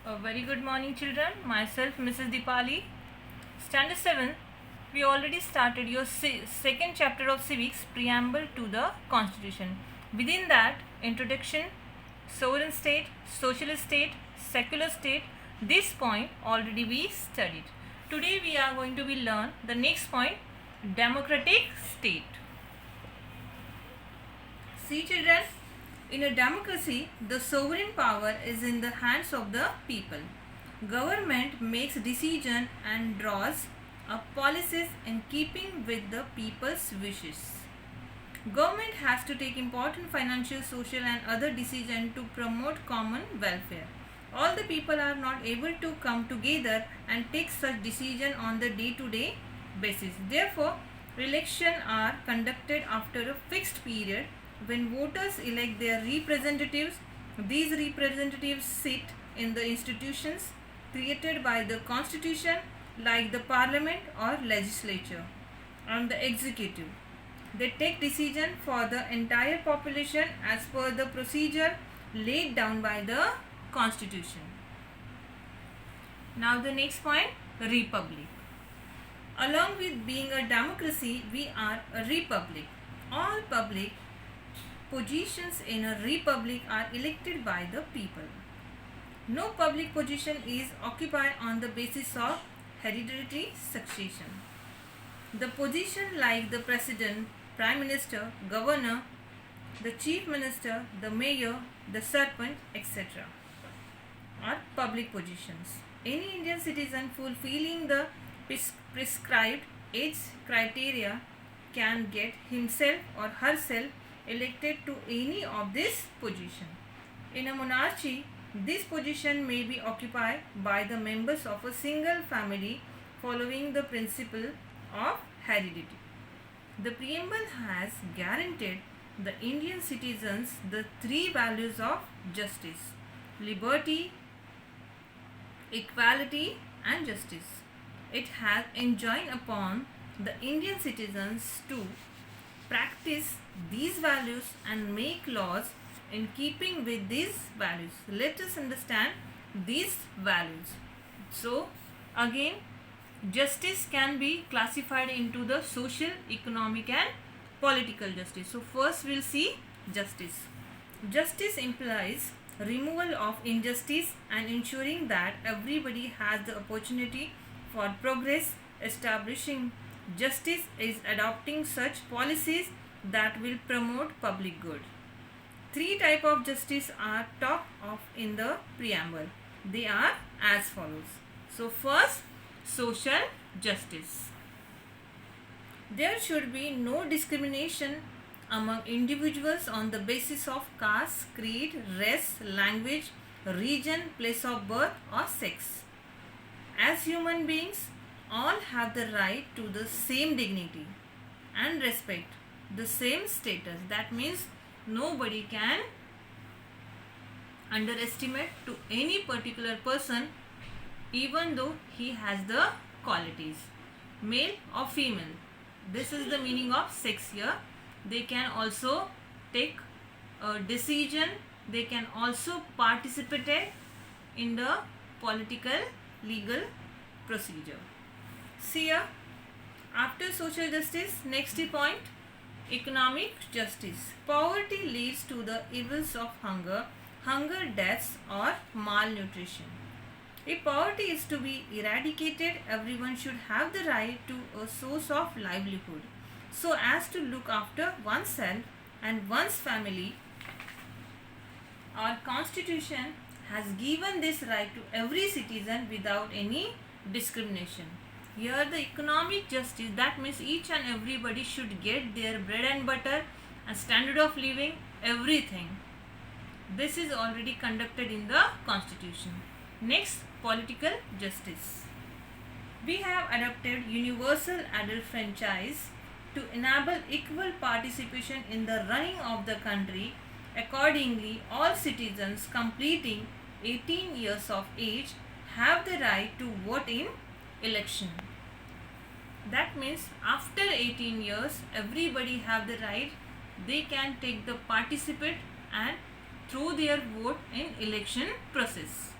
A very good morning, children. Myself, Mrs. Dipali. Standard 7. We already started your second chapter of civics, preamble to the constitution. Within that, introduction, sovereign state, socialist state, secular state. This point already we studied. Today we are going to be learn the next point, democratic state. See, children, in a democracy, the sovereign power is in the hands of the people. Government makes decisions and draws up policies in keeping with the people's wishes. Government has to take important financial, social and other decisions to promote common welfare. All the people are not able to come together and take such decision on the day-to-day basis. Therefore, elections are conducted after a fixed period when voters elect their representatives. These representatives sit in the institutions created by the constitution like the parliament or legislature and the executive. They take decision for the entire population as per the procedure laid down by the constitution. Now the next point, republic. Along with being a democracy, we are a republic. All public positions in a republic are elected by the people. No public position is occupied on the basis of hereditary succession. The position like the president, prime minister, governor, the chief minister, the mayor, the sarpanch, etc. are public positions. Any Indian citizen fulfilling the prescribed age criteria can get himself or herself elected to any of this position. In a monarchy, this position may be occupied by the members of a single family following the principle of heredity. The preamble has guaranteed the Indian citizens the three values of justice, liberty, equality and justice. It has enjoined upon the Indian citizens to practice these values and make laws in keeping with these values. Let us understand these values. So, again, justice can be classified into the social, economic and political justice. So, first we will see justice. Justice implies removal of injustice and ensuring that everybody has the opportunity for progress. Establishing justice is adopting such policies that will promote public good. Three types of justice are talked of in the preamble. They are as follows. So first, social justice. There should be no discrimination among individuals on the basis of caste, creed, race, language, region, place of birth or sex. As human beings, all have the right to the same dignity and respect, the same status. That means nobody can underestimate to any particular person even though he has the qualities, male or female. This is the meaning of sex here. They can also take a decision. They can also participate in the political legal procedure. See here, after social justice, next point, economic justice. Poverty leads to the evils of hunger, deaths or malnutrition. If poverty is to be eradicated, everyone should have the right to a source of livelihood so as to look after oneself and one's family. Our constitution has given this right to every citizen without any discrimination. Here the economic justice, that means each and everybody should get their bread and butter and standard of living, everything. This is already conducted in the constitution. Next, political justice. We have adopted universal adult franchise to enable equal participation in the running of the country. Accordingly, all citizens completing 18 years of age have the right to vote in election. That means after 18 years, everybody have the right. They can take the participate and throw their vote in election process.